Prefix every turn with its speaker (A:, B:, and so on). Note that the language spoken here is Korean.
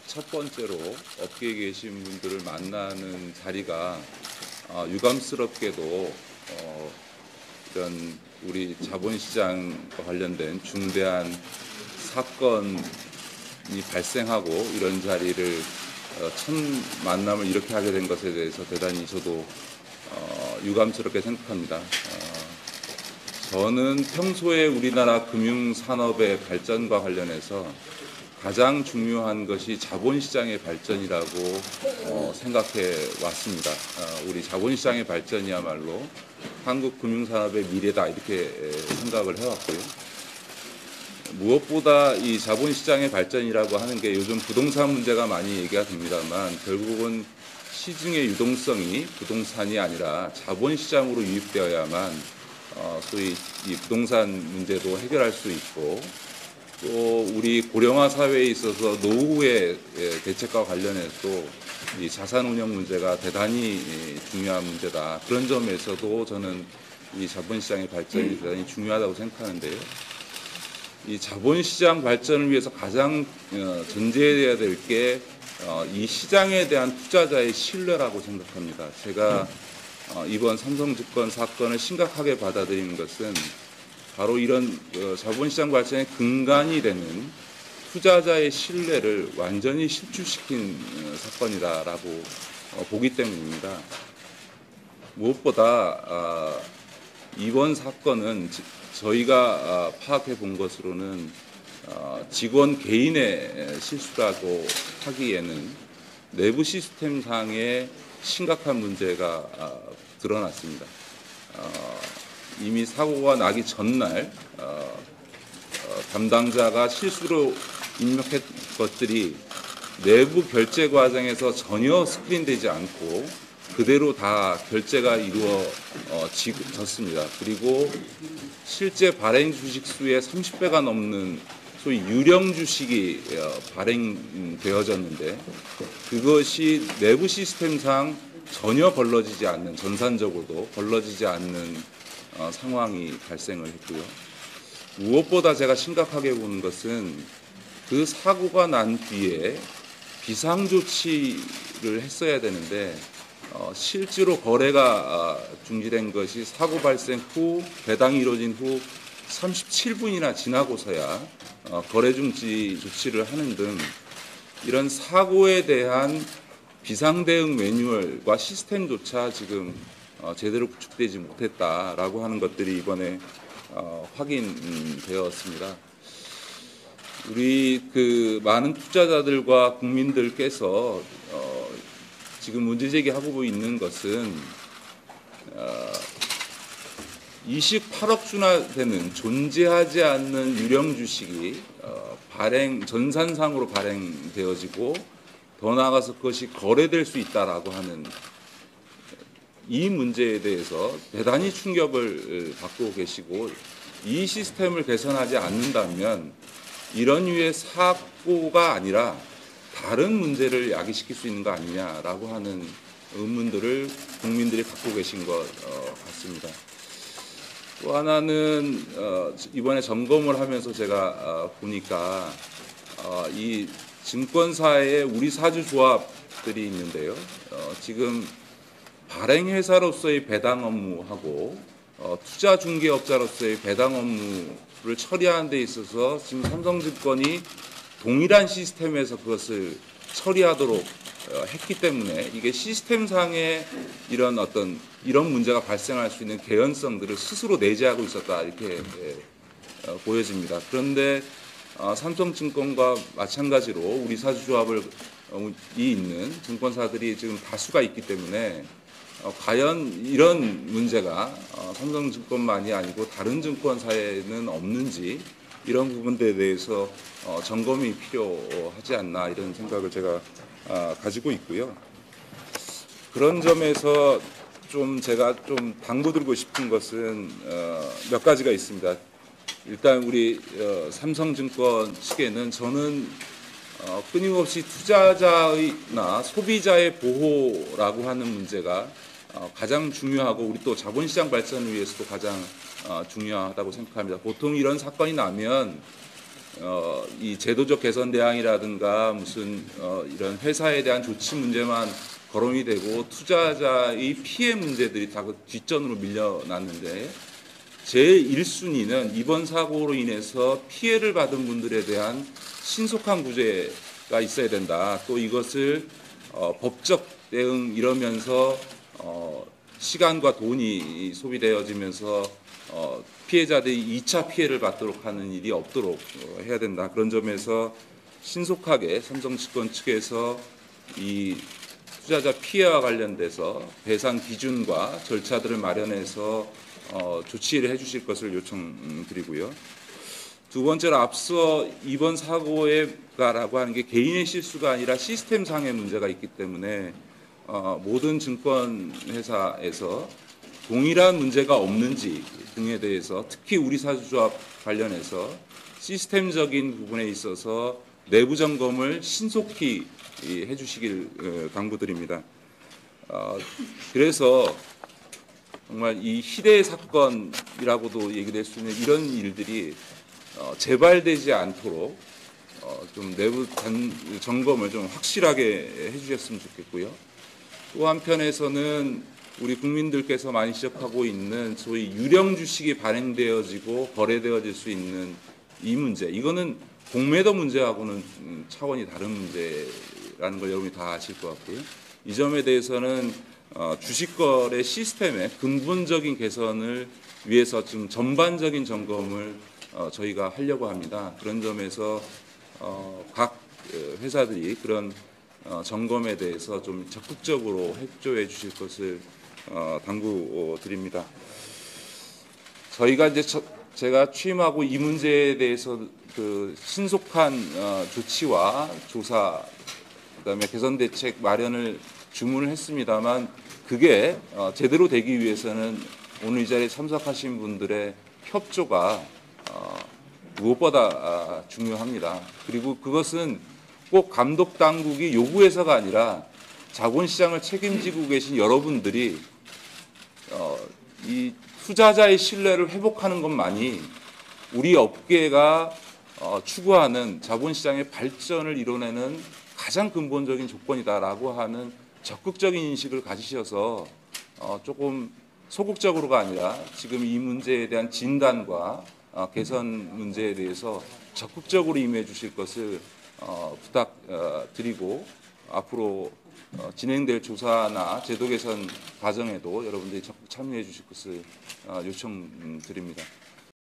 A: 첫 번째로 업계에 계신 분들을 만나는 자리가 유감스럽게도 이런 우리 자본시장과 관련된 중대한 사건이 발생하고 이런 자리를 첫 만남을 이렇게 하게 된 것에 대해서 대단히 저도 유감스럽게 생각합니다. 저는 평소에 우리나라 금융산업의 발전과 관련해서 가장 중요한 것이 자본시장의 발전이라고 생각해 왔습니다. 우리 자본시장의 발전이야말로 한국 금융산업의 미래다 이렇게 생각을 해왔고요. 무엇보다 이 자본시장의 발전이라고 하는 게 요즘 부동산 문제가 많이 얘기가 됩니다만 결국은 시중의 유동성이 부동산이 아니라 자본시장으로 유입되어야만 소위 이 부동산 문제도 해결할 수 있고 또 우리 고령화 사회에 있어서 노후의 대책과 관련해서도 이 자산 운영 문제가 대단히 중요한 문제다. 그런 점에서도 저는 이 자본시장의 발전이 대단히 중요하다고 생각하는데요. 이 자본시장 발전을 위해서 가장 전제해야 될 게 이 시장에 대한 투자자의 신뢰라고 생각합니다. 제가 이번 삼성증권 사건을 심각하게 받아들이는 것은 바로 이런 자본시장 발전의 근간이 되는 투자자의 신뢰를 완전히 실추시킨 사건이다라고 보기 때문입니다. 무엇보다 이번 사건은 저희가 파악해 본 것으로는 직원 개인의 실수라고 하기에는 내부 시스템상의 심각한 문제가 드러났습니다. 이미 사고가 나기 전날 담당자가 실수로 입력한 것들이 내부 결제 과정에서 전혀 스크린되지 않고 그대로 다 결제가 이루어졌습니다. 그리고 실제 발행 주식 수의 30배가 넘는 소위 유령 주식이 발행되어졌는데 그것이 내부 시스템상 전혀 걸러지지 않는, 전산적으로도 걸러지지 않는 상황이 발생을 했고요. 무엇보다 제가 심각하게 보는 것은 그 사고가 난 뒤에 비상조치를 했어야 되는데 실제로 거래가 중지된 것이 사고 발생 후 배당이 이루어진 후 37분이나 지나고서야 거래 중지 조치를 하는 등 이런 사고에 대한 비상대응 매뉴얼과 시스템조차 지금 제대로 구축되지 못했다라고 하는 것들이 이번에 확인되었습니다. 우리 그 많은 투자자들과 국민들께서 지금 문제 제기하고 있는 것은 28억 주나 되는 존재하지 않는 유령 주식이 전산상으로 발행되어지고 더 나아가서 그것이 거래될 수 있다라고 하는 이 문제에 대해서 대단히 충격을 받고 계시고 이 시스템을 개선하지 않는다면 이런 류의 사고가 아니라 다른 문제를 야기시킬 수 있는 거 아니냐라고 하는 의문들을 국민들이 갖고 계신 것 같습니다. 또 하나는 이번에 점검을 하면서 제가 보니까 이 증권사에 우리 사주 조합들이 있는데요. 지금 발행회사로서의 배당 업무하고 투자 중개업자로서의 배당 업무를 처리하는 데 있어서 지금 삼성증권이 동일한 시스템에서 그것을 처리하도록 했기 때문에 이게 시스템상의 이런 문제가 발생할 수 있는 개연성들을 스스로 내재하고 있었다 이렇게 보여집니다. 그런데 삼성증권과 마찬가지로 우리 사주조합이 있는 증권사들이 지금 다수가 있기 때문에 과연 이런 문제가 삼성증권만이 아니고 다른 증권사에는 없는지 이런 부분들에 대해서 점검이 필요하지 않나 이런 생각을 제가 가지고 있고요. 그런 점에서 제가 당부드리고 싶은 것은 몇 가지가 있습니다. 일단 우리 삼성증권 측에는 저는 끊임없이 투자자나 소비자의 보호라고 하는 문제가 가장 중요하고 우리 또 자본시장 발전을 위해서도 가장 중요하다고 생각합니다. 보통 이런 사건이 나면 이 제도적 개선 대항이라든가 무슨 이런 회사에 대한 조치 문제만 거론이 되고 투자자의 피해 문제들이 다 그 뒷전으로 밀려났는데 제1순위는 이번 사고로 인해서 피해를 받은 분들에 대한 신속한 구제가 있어야 된다. 또 이것을 법적 대응 이러면서 시간과 돈이 소비되어지면서 피해자들이 2차 피해를 받도록 하는 일이 없도록 해야 된다. 그런 점에서 신속하게 삼성증권 측에서 이 투자자 피해와 관련돼서 배상 기준과 절차들을 마련해서 조치를 해주실 것을 요청드리고요. 두 번째로 앞서 이번 사고에라고 하는 게 개인의 실수가 아니라 시스템상의 문제가 있기 때문에 모든 증권회사에서 동일한 문제가 없는지 등에 대해서 특히 우리 사주조합 관련해서 시스템적인 부분에 있어서 내부 점검을 신속히 해주시길 당부드립니다. 그래서 정말 이 희대의 사건이라고도 얘기될 수 있는 이런 일들이 재발되지 않도록 좀 내부 점검을 좀 확실하게 해주셨으면 좋겠고요. 또 한편에서는 우리 국민들께서 많이 지적하고 있는 소위 유령 주식이 발행되어지고 거래되어질 수 있는 이 문제, 이거는 공매도 문제하고는 차원이 다른 문제라는 걸 여러분이 다 아실 것 같고요. 이 점에 대해서는 주식거래 시스템의 근본적인 개선을 위해서 지금 전반적인 점검을 저희가 하려고 합니다. 그런 점에서 각 회사들이 그런 점검에 대해서 좀 적극적으로 협조해 주실 것을 당부드립니다. 저희가 이제 제가 취임하고 이 문제에 대해서 그 신속한 조치와 조사, 그다음에 개선 대책 마련을 주문을 했습니다만 그게 제대로 되기 위해서는 오늘 이 자리에 참석하신 분들의 협조가 무엇보다 중요합니다. 그리고 그것은 꼭 감독 당국이 요구해서가 아니라 자본시장을 책임지고 계신 여러분들이 이 투자자의 신뢰를 회복하는 것만이 우리 업계가 추구하는 자본시장의 발전을 이뤄내는 가장 근본적인 조건이다라고 하는 적극적인 인식을 가지셔서 조금 소극적으로가 아니라 지금 이 문제에 대한 진단과 개선 문제에 대해서 적극적으로 임해 주실 것을 부탁드리고 앞으로 진행될 조사나 제도 개선 과정에도 여러분들이 적극 참여해 주실 것을 요청드립니다.